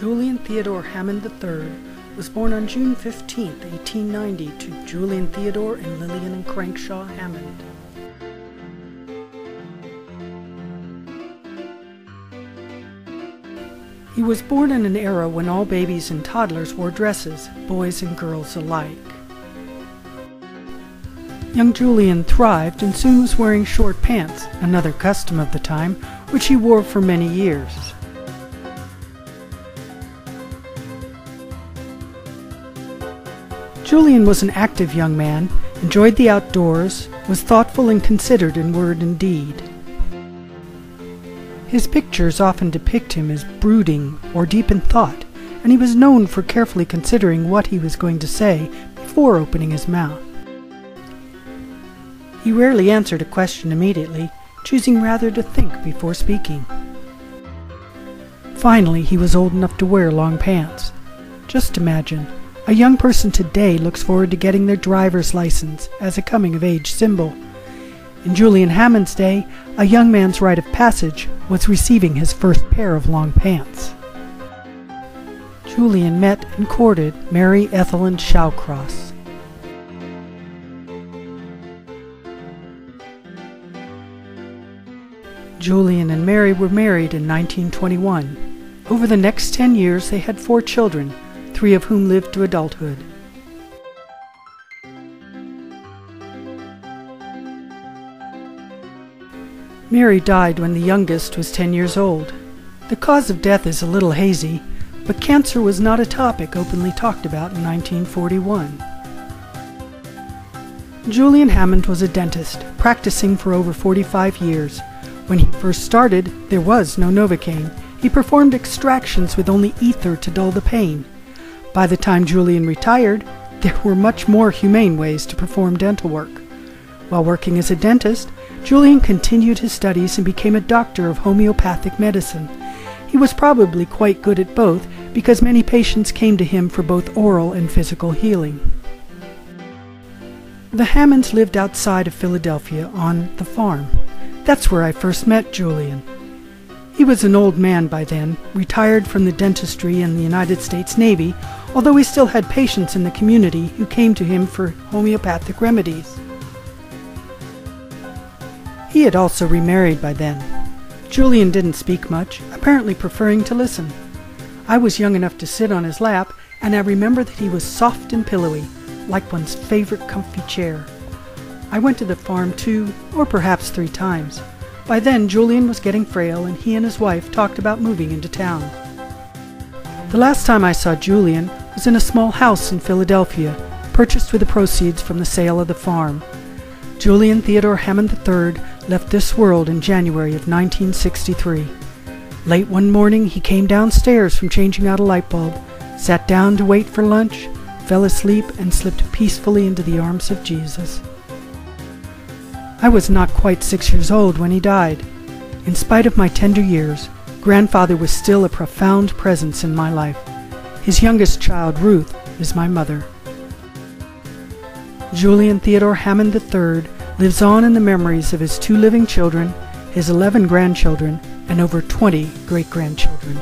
Julian Theodore Hammond III was born on June 15, 1890 to Julian Theodore and Lillian and Crankshaw Hammond. He was born in an era when all babies and toddlers wore dresses, boys and girls alike. Young Julian thrived and soon was wearing short pants, another custom of the time, which he wore for many years. Julian was an active young man, enjoyed the outdoors, was thoughtful and considered in word and deed. His pictures often depict him as brooding or deep in thought, and he was known for carefully considering what he was going to say before opening his mouth. He rarely answered a question immediately, choosing rather to think before speaking. Finally, he was old enough to wear long pants. Just imagine, a young person today looks forward to getting their driver's license as a coming-of-age symbol. In Julian Hammond's day, a young man's rite of passage was receiving his first pair of long pants. Julian met and courted Mary Ethelyn Shawcross. Julian and Mary were married in 1921. Over the next 10 years, they had 4 children, 3 of whom lived to adulthood. Mary died when the youngest was 10 years old. The cause of death is a little hazy, but cancer was not a topic openly talked about in 1941. Julian Hammond was a dentist, practicing for over 45 years. When he first started, there was no Novocaine. He performed extractions with only ether to dull the pain. By the time Julian retired, there were much more humane ways to perform dental work. While working as a dentist, Julian continued his studies and became a doctor of homeopathic medicine. He was probably quite good at both because many patients came to him for both oral and physical healing. The Hammonds lived outside of Philadelphia on the farm. That's where I first met Julian. He was an old man by then, retired from the dentistry in the United States Navy, although he still had patients in the community who came to him for homeopathic remedies. He had also remarried by then. Julian didn't speak much, apparently preferring to listen. I was young enough to sit on his lap, and I remember that he was soft and pillowy, like one's favorite comfy chair. I went to the farm 2 or perhaps 3 times. By then, Julian was getting frail, and he and his wife talked about moving into town. The last time I saw Julian was in a small house in Philadelphia, purchased with the proceeds from the sale of the farm. Julian Theodore Hammond III left this world in January of 1963. Late one morning, he came downstairs from changing out a light bulb, sat down to wait for lunch, fell asleep, and slipped peacefully into the arms of Jesus. I was not quite 6 years old when he died. In spite of my tender years, grandfather was still a profound presence in my life. His youngest child, Ruth, is my mother. Julian Theodore Hammond III lives on in the memories of his 2 living children, his 11 grandchildren, and over 20 great-grandchildren.